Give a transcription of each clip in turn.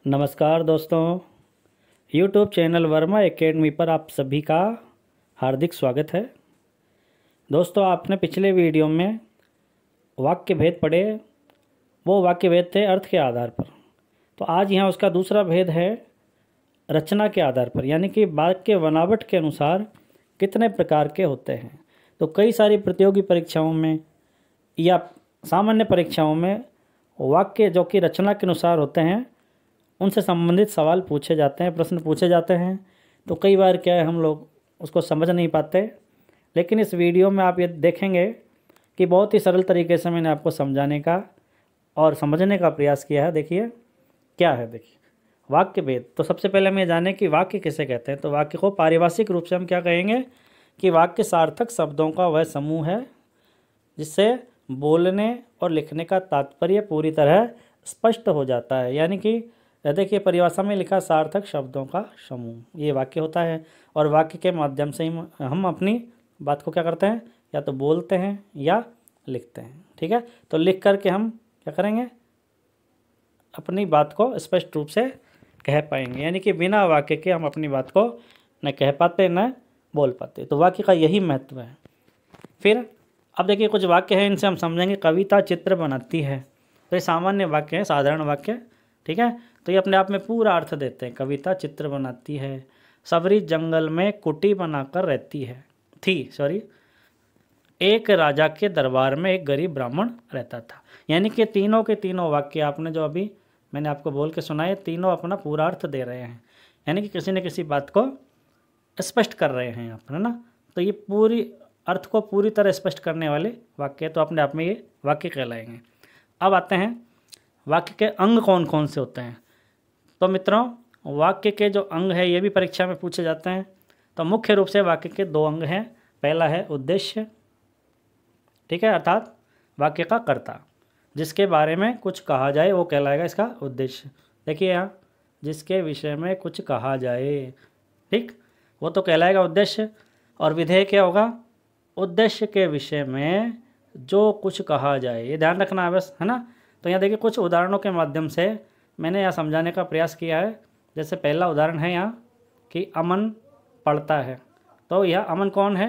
नमस्कार दोस्तों, YouTube channel Verma academy पर आप सभी का हार्दिक स्वागत है। दोस्तों, आपने पिछले वीडियो में वाक्य भेद पढ़े। वो वाक्य भेद थे अर्थ के आधार पर। तो आज यहाँ उसका दूसरा भेद है रचना के आधार पर, यानी कि वाक्य बनावट के अनुसार कितने प्रकार के होते हैं। तो कई सारी प्रतियोगी परीक्षाओं में या सामान्य परीक्षाओं में वाक्य जो कि रचना के अनुसार होते हैं उनसे संबंधित सवाल पूछे जाते हैं, प्रश्न पूछे जाते हैं। तो कई बार क्या है, हम लोग उसको समझ नहीं पाते। लेकिन इस वीडियो में आप ये देखेंगे कि बहुत ही सरल तरीके से मैंने आपको समझाने का और समझने का प्रयास किया है। देखिए क्या है, देखिए वाक्य भेद। तो सबसे पहले हम ये जानें कि वाक्य किसे कहते हैं। तो वाक्य को पारिभाषिक रूप से हम क्या कहेंगे कि वाक्य सार्थक शब्दों का वह समूह है जिससे बोलने और लिखने का तात्पर्य पूरी तरह स्पष्ट हो जाता है। यानी कि देखिए परिभाषा में लिखा सार्थक शब्दों का समूह, ये वाक्य होता है। और वाक्य के माध्यम से ही हम अपनी बात को क्या करते हैं, या तो बोलते हैं या लिखते हैं। ठीक है, तो लिख करके हम क्या करेंगे, अपनी बात को स्पष्ट रूप से कह पाएंगे। यानी कि बिना वाक्य के हम अपनी बात को न कह पाते न बोल पाते। तो वाक्य का यही महत्व है। फिर अब देखिए कुछ वाक्य हैं, इनसे हम समझेंगे। कविता चित्र बनाती है, तो ये सामान्य वाक्य है, साधारण वाक्य। ठीक है, तो ये अपने आप में पूरा अर्थ देते हैं। कविता चित्र बनाती है, सबरी जंगल में कुटी बनाकर रहती है थी। एक राजा के दरबार में एक गरीब ब्राह्मण रहता था। यानी कि तीनों के तीनों वाक्य आपने जो अभी मैंने आपको बोल के सुनाए, तीनों अपना पूरा अर्थ दे रहे हैं। यानी कि किसी न किसी बात को स्पष्ट कर रहे हैं आप, है ना। तो ये पूरी अर्थ को पूरी तरह स्पष्ट करने वाले वाक्य, तो अपने आप में ये वाक्य कहलाएंगे। अब आते हैं वाक्य के अंग कौन कौन से होते हैं। तो मित्रों, वाक्य के जो अंग है ये भी परीक्षा में पूछे जाते हैं। तो मुख्य रूप से वाक्य के दो अंग हैं। पहला है उद्देश्य, ठीक है, अर्थात वाक्य का कर्ता, जिसके बारे में कुछ कहा जाए वो कहलाएगा इसका उद्देश्य। देखिए यहाँ, जिसके विषय में कुछ कहा जाए, ठीक, वो तो कहलाएगा उद्देश्य। और विधेय क्या होगा, उद्देश्य के विषय में जो कुछ कहा जाए, ये ध्यान रखना आवश्यक है ना। तो यहाँ देखिए कुछ उदाहरणों के माध्यम से मैंने यहाँ समझाने का प्रयास किया है। जैसे पहला उदाहरण है यहाँ कि अमन पढ़ता है। तो यह अमन कौन है,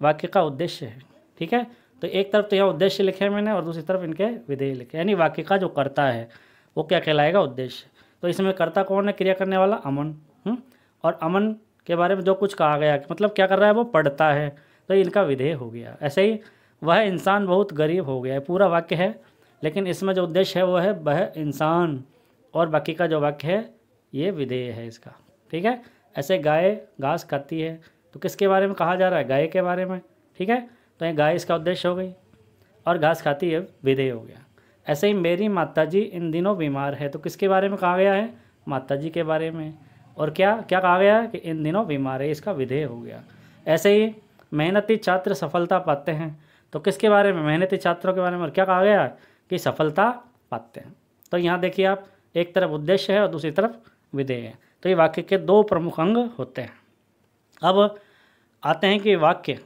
वाक्य का उद्देश्य है। ठीक है, तो एक तरफ तो यहाँ उद्देश्य लिखे मैंने और दूसरी तरफ इनके विधेय लिखे। यानी वाक्य का जो कर्ता है वो क्या कहलाएगा, उद्देश्य। तो इसमें कर्ता कौन है, क्रिया करने वाला अमन। और अमन के बारे में जो कुछ कहा गया, मतलब क्या कर रहा है, वो पढ़ता है, तो इनका विधेय हो गया। ऐसे ही वह इंसान बहुत गरीब हो गया है, पूरा वाक्य है, लेकिन इसमें जो उद्देश्य है वो है वह इंसान, और बाकी का जो वाक्य है ये विधेय है इसका। ठीक है, ऐसे गाय घास खाती है, तो किसके बारे में कहा जा रहा है, गाय के बारे में। ठीक है, तो ये गाय इसका उद्देश्य हो गई और घास खाती है विधेय हो गया। ऐसे ही मेरी माताजी इन दिनों बीमार है, तो किसके बारे में कहा गया है, माताजी के बारे में। और क्या क्या कहा गया है कि इन दिनों बीमार है, इसका विधेय हो गया। ऐसे ही मेहनती छात्र सफलता पाते हैं, तो किसके बारे में, मेहनती छात्रों के बारे में। और क्या कहा गया है कि सफलता पाते हैं। तो यहाँ देखिए आप, एक तरफ उद्देश्य है और दूसरी तरफ विधेय है। तो ये वाक्य के दो प्रमुख अंग होते हैं। अब आते हैं कि वाक्य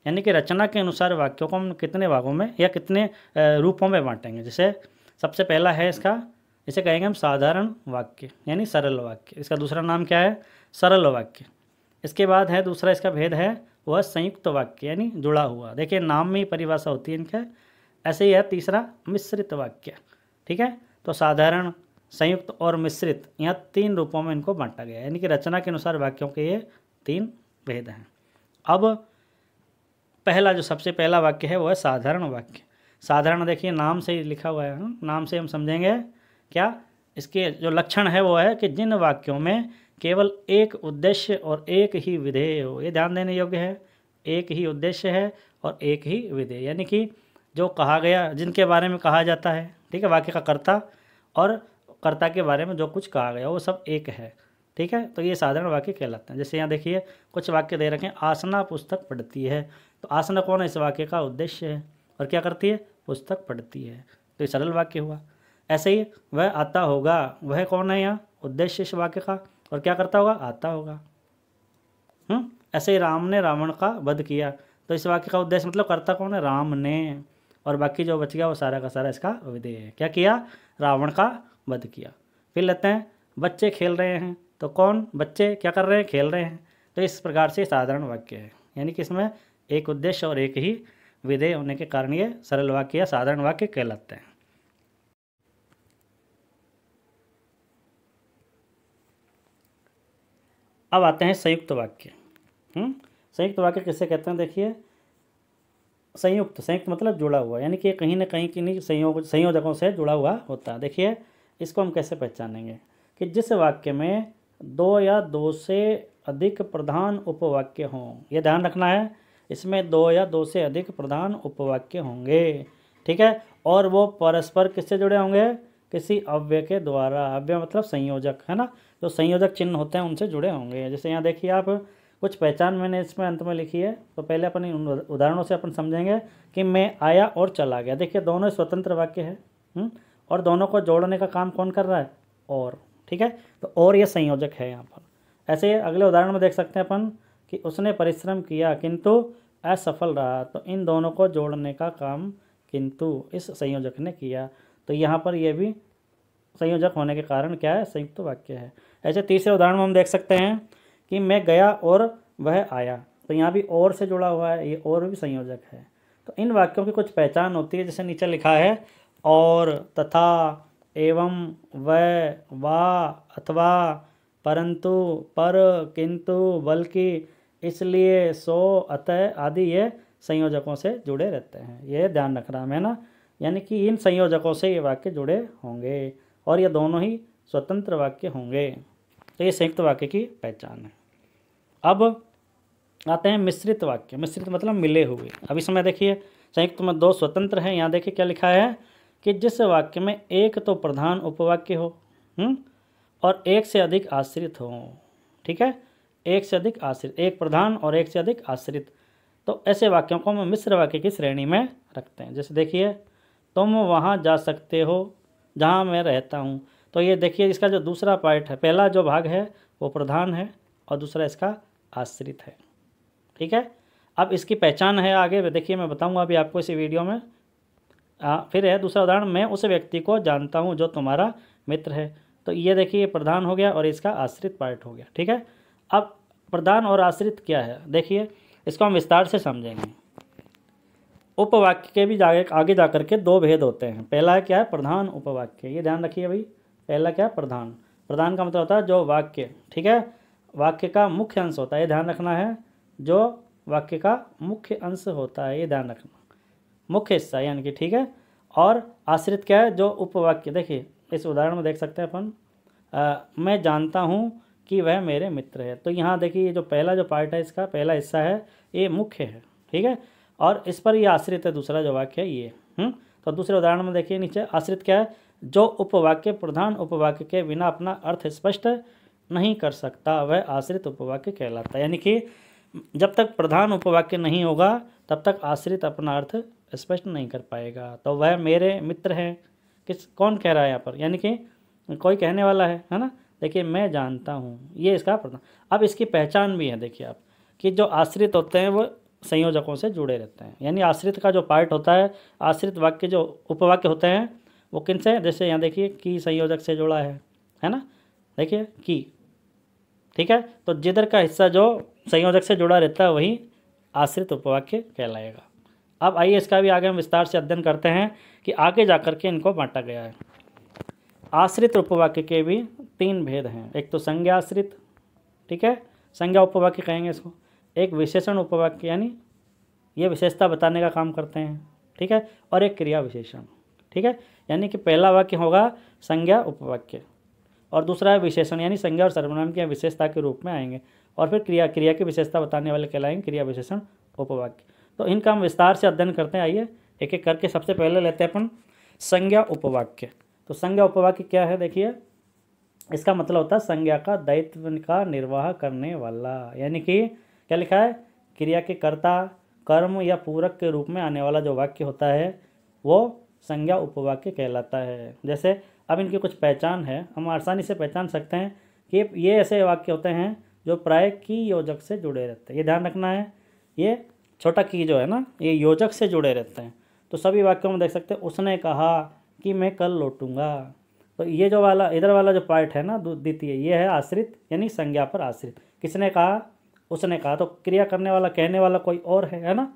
यानी कि रचना के अनुसार वाक्यों को हम कितने भागों में या कितने रूपों में बांटेंगे। जैसे सबसे पहला है इसका, इसे कहेंगे हम साधारण वाक्य यानी सरल वाक्य। इसका दूसरा नाम क्या है, सरल वाक्य। इसके बाद है दूसरा इसका भेद है वह संयुक्त वाक्य यानी जुड़ा हुआ। देखिए नाम में ही परिभाषा होती है इनके। ऐसे ही है तीसरा मिश्रित वाक्य। ठीक है, तो साधारण, संयुक्त और मिश्रित, यहाँ तीन रूपों में इनको बांटा गया है। यानी कि रचना के अनुसार वाक्यों के ये तीन भेद हैं। अब पहला जो सबसे पहला वाक्य है वो है साधारण वाक्य। साधारण देखिए नाम से ही लिखा हुआ है, नाम से हम समझेंगे क्या, इसके जो लक्षण है वो है कि जिन वाक्यों में केवल एक उद्देश्य और एक ही विधेय हो। ये ध्यान देने योग्य है, एक ही उद्देश्य है और एक ही विधेय। यानी कि जो कहा गया, जिनके बारे में कहा जाता है, ठीक है, वाक्य का कर्ता और कर्ता के बारे में जो कुछ कहा गया वो सब एक है। ठीक है, तो ये साधारण वाक्य कहलाते हैं। जैसे यहाँ देखिए कुछ वाक्य दे रखे हैं, आसना पुस्तक पढ़ती है। तो आसना कौन है, इस वाक्य का उद्देश्य है, और क्या करती है, पुस्तक पढ़ती है, तो ये सरल वाक्य हुआ। ऐसे ही वह आता होगा, वह कौन है यहाँ, उद्देश्य इस वाक्य का, और क्या करता होगा, आता होगा। ऐसे ही राम ने रावण का वध किया, तो इस वाक्य का उद्देश्य मतलब कर्ता कौन है, राम ने, और बाकी जो बच गया वो सारा का सारा इसका विधेय है। क्या किया, रावण का वध किया। फिर लेते हैं बच्चे खेल रहे हैं, तो कौन बच्चे क्या कर रहे हैं, खेल रहे हैं। तो इस प्रकार से साधारण वाक्य है, यानी कि इसमें एक उद्देश्य और एक ही विधेय होने के कारण ये सरल वाक्य या साधारण वाक्य कहलाते हैं। अब आते हैं संयुक्त वाक्य। संयुक्त वाक्य किसे कहते हैं, देखिए संयुक्त मतलब जुड़ा हुआ, यानी कि कहीं ना कहीं किन्हीं संयोजकों से जुड़ा हुआ होता है। देखिए इसको हम कैसे पहचानेंगे कि जिस वाक्य में दो या दो से अधिक प्रधान उपवाक्य हों, ये ध्यान रखना है, इसमें दो या दो से अधिक प्रधान उपवाक्य होंगे, ठीक है, और वो परस्पर किससे जुड़े होंगे, किसी अव्यय के द्वारा। अव्यय मतलब संयोजक, है ना, जो संयोजक चिन्ह होते हैं उनसे जुड़े होंगे। जैसे यहाँ देखिए आप कुछ पहचान मैंने इसमें अंत में लिखी है, तो पहले अपन इन उदाहरणों से अपन समझेंगे कि मैं आया और चला गया। देखिए दोनों स्वतंत्र वाक्य है, और दोनों को जोड़ने का काम कौन कर रहा है, और, ठीक है, तो और ये संयोजक है यहाँ पर। ऐसे अगले उदाहरण में देख सकते हैं अपन कि उसने परिश्रम किया किंतु असफल रहा, तो इन दोनों को जोड़ने का काम किंतु इस संयोजक ने किया, तो यहाँ पर यह भी संयोजक होने के कारण क्या है, संयुक्त वाक्य है। ऐसे तीसरे उदाहरण में हम देख सकते हैं कि मैं गया और वह आया, तो यहाँ भी और से जुड़ा हुआ है, ये और भी संयोजक है। तो इन वाक्यों की कुछ पहचान होती है, जैसे नीचे लिखा है और, तथा, एवं, वह, वा, अथवा, परंतु, पर, किंतु, बल्कि, इसलिए, सो, अतः आदि ये संयोजकों से जुड़े रहते हैं। ये ध्यान रखना है ना, यानी कि इन संयोजकों से ये वाक्य जुड़े होंगे और ये दोनों ही स्वतंत्र वाक्य होंगे। तो ये संयुक्त वाक्य की पहचान है। अब आते हैं मिश्रित वाक्य। मिश्रित मतलब मिले हुए। अब इसमें देखिए संयुक्त में दो स्वतंत्र हैं। यहाँ देखिए क्या लिखा है कि जिस वाक्य में एक तो प्रधान उपवाक्य हो और एक से अधिक आश्रित हो, ठीक है, एक से अधिक आश्रित, एक प्रधान और एक से अधिक आश्रित, तो ऐसे वाक्यों को हम मिश्र वाक्य की श्रेणी में रखते हैं। जैसे देखिए तुम वहाँ जा सकते हो जहाँ मैं रहता हूँ, तो ये देखिए इसका जो दूसरा पार्ट है, पहला जो भाग है वो प्रधान है और दूसरा इसका आश्रित है, ठीक है। अब इसकी पहचान है आगे देखिए मैं बताऊंगा अभी आपको इसी वीडियो में। फिर है दूसरा उदाहरण, मैं उस व्यक्ति को जानता हूं जो तुम्हारा मित्र है, तो ये देखिए प्रधान हो गया और इसका आश्रित पार्ट हो गया, ठीक है। अब प्रधान और आश्रित क्या है, देखिए इसको हम विस्तार से समझेंगे। उपवाक्य के भी आगे जा कर के दो भेद होते हैं। पहला है क्या है, प्रधान उपवाक्य, ये ध्यान रखिए भाई, पहला क्या है, प्रधान। प्रधान का मतलब होता है जो वाक्य, ठीक है, वाक्य का मुख्य अंश होता है, ये ध्यान रखना है, जो वाक्य का मुख्य अंश होता है, ये ध्यान रखना, मुख्य हिस्सा यानी कि, ठीक है। और आश्रित क्या है, जो उपवाक्य, देखिए इस उदाहरण में देख सकते हैं अपन, मैं जानता हूँ कि वह मेरे मित्र है, तो यहाँ देखिए ये जो पहला जो पार्ट है, इसका पहला हिस्सा है ये मुख्य है, ठीक है, और इस पर ये आश्रित है दूसरा जो वाक्य है ये। तो दूसरे उदाहरण में देखिए नीचे आश्रित क्या है, जो उपवाक्य प्रधान उपवाक्य के बिना अपना अर्थ स्पष्ट नहीं कर सकता वह आश्रित उपवाक्य कहलाता है। यानी कि जब तक प्रधान उपवाक्य नहीं होगा तब तक आश्रित अपना अर्थ स्पष्ट नहीं कर पाएगा। तो वह मेरे मित्र हैं, कौन कह रहा है यहाँ पर, यानी कि कोई कहने वाला है ना। देखिए मैं जानता हूँ, ये इसका प्रधान। अब इसकी पहचान भी है, देखिए आप कि जो आश्रित होते हैं वो संयोजकों से जुड़े रहते हैं, यानी आश्रित का जो पार्ट होता है, आश्रित वाक्य जो उपवाक्य होते हैं वो किन से, जैसे यहाँ देखिए की संयोजक से जुड़ा है ना, देखिए की, ठीक है। तो जिधर का हिस्सा जो संयोजक से जुड़ा रहता है वही आश्रित उपवाक्य कहलाएगा। अब आइए इसका भी आगे हम विस्तार से अध्ययन करते हैं कि आगे जाकर के इनको बांटा गया है। आश्रित उपवाक्य के भी तीन भेद हैं। एक तो संज्ञा आश्रित, ठीक है, संज्ञा उपवाक्य कहेंगे इसको। एक विशेषण उपवाक्य, यानी ये विशेषता बताने का काम करते हैं, ठीक है, और एक क्रिया विशेषण, ठीक है, यानी कि पहला वाक्य होगा संज्ञा उपवाक्य और दूसरा है विशेषण, यानी संज्ञा और सर्वनाम की विशेषता के रूप में आएंगे, और फिर क्रिया की विशेषता बताने वाले कहलाएंगे क्रिया विशेषण उपवाक्य। तो इनका हम विस्तार से अध्ययन करते हैं। आइए एक एक करके सबसे पहले लेते हैं अपन संज्ञा उपवाक्य। तो संज्ञा उपवाक्य क्या है, देखिए इसका मतलब होता है संज्ञा का दायित्व का निर्वाह करने वाला, यानी कि क्या लिखा है, क्रिया के कर्ता कर्म या पूरक के रूप में आने वाला जो वाक्य होता है वो संज्ञा उपवाक्य कहलाता है। जैसे अब इनकी कुछ पहचान है, हम आसानी से पहचान सकते हैं कि ये ऐसे वाक्य होते हैं जो प्राय की योजक से जुड़े रहते हैं। ये ध्यान रखना है, ये छोटा की जो है ना, ये योजक से जुड़े रहते हैं। तो सभी वाक्यों में देख सकते हैं, उसने कहा कि मैं कल लौटूंगा, तो ये जो वाला इधर वाला जो पार्ट है ना द्वितीय, ये है आश्रित, यानी संज्ञा पर आश्रित। किसने कहा? उसने कहा। तो क्रिया करने वाला, कहने वाला कोई और है ना।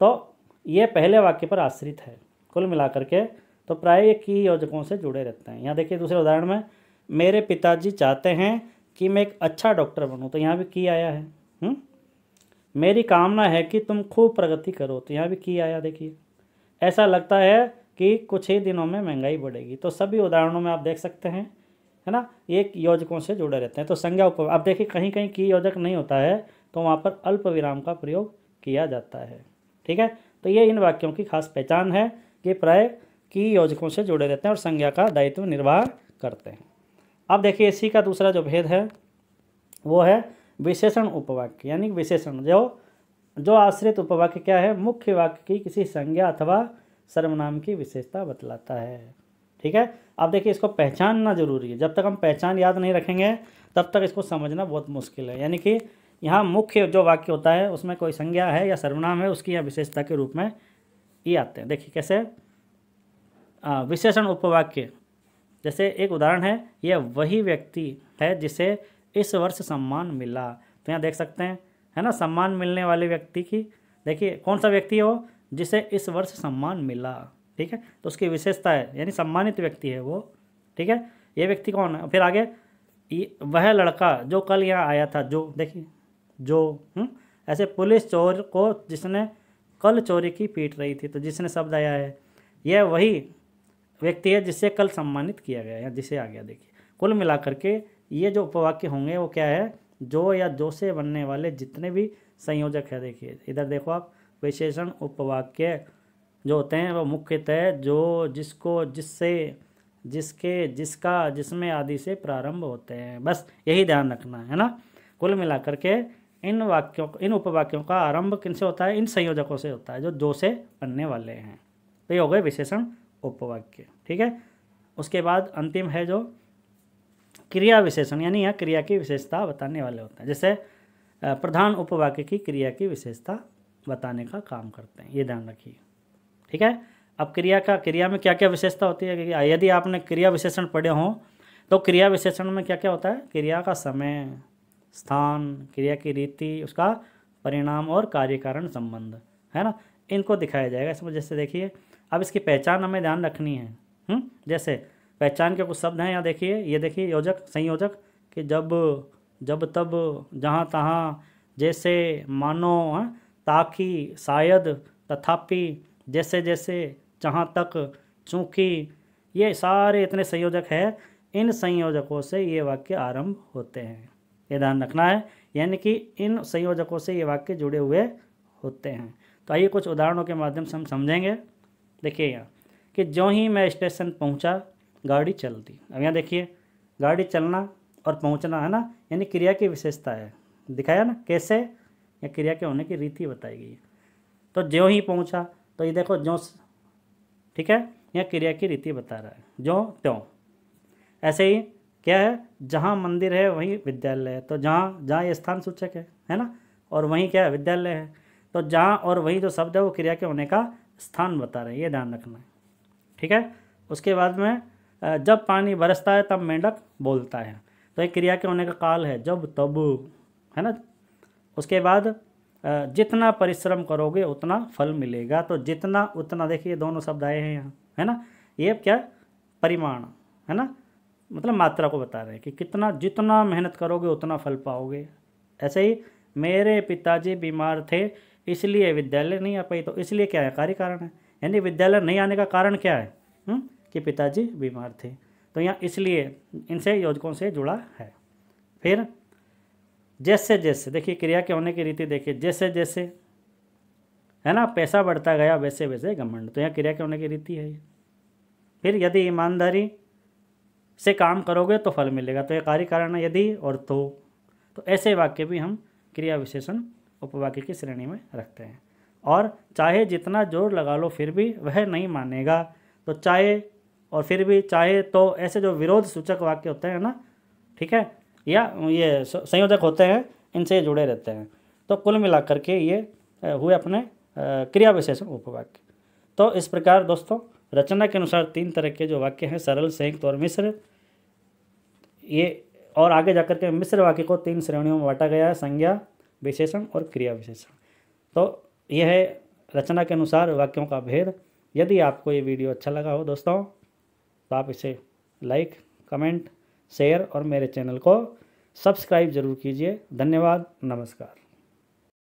तो ये पहले वाक्य पर आश्रित है। कुल मिलाकर के तो प्राय ये की योजकों से जुड़े रहते हैं। यहाँ देखिए दूसरे उदाहरण में, मेरे पिताजी चाहते हैं कि मैं एक अच्छा डॉक्टर बनूं, तो यहाँ भी की आया है। मेरी कामना है कि तुम खूब प्रगति करो, तो यहाँ भी की आया। देखिए, ऐसा लगता है कि कुछ ही दिनों में महंगाई बढ़ेगी। तो सभी उदाहरणों में आप देख सकते हैं, है ना, ये योजकों से जुड़े रहते हैं। तो संज्ञा आप देखिए कहीं कहीं की योजक नहीं होता है तो वहाँ पर अल्प विराम का प्रयोग किया जाता है। ठीक है, तो ये इन वाक्यों की खास पहचान है कि प्राय की योजकों से जुड़े रहते हैं और संज्ञा का दायित्व निर्वाह करते हैं। अब देखिए इसी का दूसरा जो भेद है वो है विशेषण उपवाक्य, यानी विशेषण जो आश्रित उपवाक्य क्या है? मुख्य वाक्य की किसी संज्ञा अथवा सर्वनाम की विशेषता बतलाता है। ठीक है, अब देखिए इसको पहचानना जरूरी है। जब तक हम पहचान याद नहीं रखेंगे तब तक इसको समझना बहुत मुश्किल है। यानी कि यहाँ मुख्य जो वाक्य होता है उसमें कोई संज्ञा है या सर्वनाम है, उसकी यहाँ विशेषता के रूप में ये आते हैं। देखिए कैसे, विशेषण उपवाक्य, जैसे एक उदाहरण है, यह वही व्यक्ति है जिसे इस वर्ष सम्मान मिला। तो यहाँ देख सकते हैं, है ना, सम्मान मिलने वाले व्यक्ति की, देखिए कौन सा व्यक्ति हो? जिसे इस वर्ष सम्मान मिला। ठीक है, तो उसकी विशेषता है, यानी सम्मानित व्यक्ति है वो। ठीक है, ये व्यक्ति कौन है? फिर आगे, वह लड़का जो कल यहाँ आया था, जो देखिए जो ऐसे पुलिस चोर को जिसने कल चोरी की पीट रही थी, तो जिसने शब्द आया है, यह वही व्यक्ति है जिसे कल सम्मानित किया गया, या जिसे आ गया। देखिए कुल मिलाकर के ये जो उपवाक्य होंगे वो क्या है? जो या जो से बनने वाले जितने भी संयोजक है। देखिए इधर देखो आप, विशेषण उपवाक्य जो होते हैं वो मुख्यतः जो, जिसको, जिससे, जिसके, जिसका, जिसमें आदि से प्रारंभ होते हैं। बस यही ध्यान रखना है ना। कुल मिलाकर के इन वाक्यों, इन उपवाक्यों का आरंभ किनसे होता है? इन संयोजकों से होता है जो से बनने वाले हैं। तो ये हो गए विशेषण उपवाक्य। ठीक है, उसके बाद अंतिम है जो क्रिया विशेषण, यानी यह क्रिया की विशेषता बताने वाले होते हैं। जैसे प्रधान उपवाक्य की क्रिया की विशेषता बताने का काम करते हैं, ये ध्यान रखिए। ठीक है, अब क्रिया में क्या क्या विशेषता होती है? यदि आपने क्रिया विशेषण पढ़े हों तो क्रिया विशेषण में क्या क्या होता है? क्रिया का समय, स्थान, क्रिया की रीति, उसका परिणाम और कार्य कारण संबंध, है ना, इनको दिखाया जाएगा इसमें। जैसे देखिए, अब इसकी पहचान हमें ध्यान रखनी है। जैसे पहचान के कुछ शब्द हैं यहाँ देखिए, ये देखिए योजक, संयोजक, कि जब, जब तब, जहाँ तहाँ, जैसे, मानो, ताकि, शायद, तथापि, जैसे जैसे, जहाँ तक, चूँकि, ये सारे इतने संयोजक हैं। इन संयोजकों से ये वाक्य आरंभ होते हैं, ये ध्यान रखना है। यानी कि इन संयोजकों से ये वाक्य जुड़े हुए होते हैं। तो आइए कुछ उदाहरणों के माध्यम से हम समझेंगे। देखिए यहाँ कि ज्यों ही मैं स्टेशन पहुँचा गाड़ी चल दी। अब यहाँ देखिए, गाड़ी चलना और पहुँचना, है ना, यानी क्रिया की विशेषता है। दिखाया ना कैसे, या क्रिया के होने की रीति बताई गई है। तो ज्यों ही पहुँचा, तो ये देखो ज्यों, ठीक है, यह क्रिया की रीति बता रहा है, ज्यों त्यों। ऐसे ही क्या है, जहाँ मंदिर है वहीं विद्यालय है, तो जहाँ, जहाँ ये स्थान सूचक है ना, और वहीं क्या है? विद्यालय है। तो जहाँ और वहीं जो शब्द है वो क्रिया के होने का स्थान बता रहे हैं, ये ध्यान रखना है। ठीक है, उसके बाद में जब पानी बरसता है तब मेंढक बोलता है, तो ये क्रिया के होने का काल है, जब तब, है ना। उसके बाद जितना परिश्रम करोगे उतना फल मिलेगा, तो जितना उतना, देखिए दोनों शब्द आए हैं यहाँ, है ना। ये क्या? परिमाण, है ना, मतलब मात्रा को बता रहे हैं कि कितना, जितना मेहनत करोगे उतना फल पाओगे। ऐसे ही मेरे पिताजी बीमार थे इसलिए विद्यालय नहीं आ पाई, तो इसलिए क्या है? कार्य कारण है, यानी विद्यालय नहीं आने का कारण क्या है? कि पिताजी बीमार थे, तो यहाँ इसलिए इनसे योजकों से जुड़ा है। फिर जैसे जैसे, देखिए क्रिया के होने की रीति देखिए, जैसे जैसे, है ना, पैसा बढ़ता गया वैसे वैसे घमंड, तो यहाँ क्रिया के होने की रीति है। फिर यदि ईमानदारी से काम करोगे तो फल मिलेगा, तो यह कार्य कारण है, यदि और तो ऐसे वाक्य भी हम क्रिया विशेषण उपवाक्य की श्रेणी में रखते हैं। और चाहे जितना जोर लगा लो फिर भी वह नहीं मानेगा, तो चाहे और फिर भी, चाहे तो, ऐसे जो विरोध सूचक वाक्य होते हैं ना, ठीक है, या ये संयोजक होते हैं, इनसे जुड़े रहते हैं। तो कुल मिलाकर के ये हुए अपने क्रिया विशेषण उपवाक्य। तो इस प्रकार दोस्तों रचना के अनुसार 3 तरह के जो वाक्य हैं, सरल, संयुक्त और मिश्र, ये और आगे जाकर के मिश्र वाक्य को 3 श्रेणियों में बांटा गया है, संज्ञा, विशेषण और क्रिया विशेषण। तो यह है रचना के अनुसार वाक्यों का भेद। यदि आपको ये वीडियो अच्छा लगा हो दोस्तों, तो आप इसे लाइक, कमेंट, शेयर और मेरे चैनल को सब्सक्राइब ज़रूर कीजिए। धन्यवाद, नमस्कार।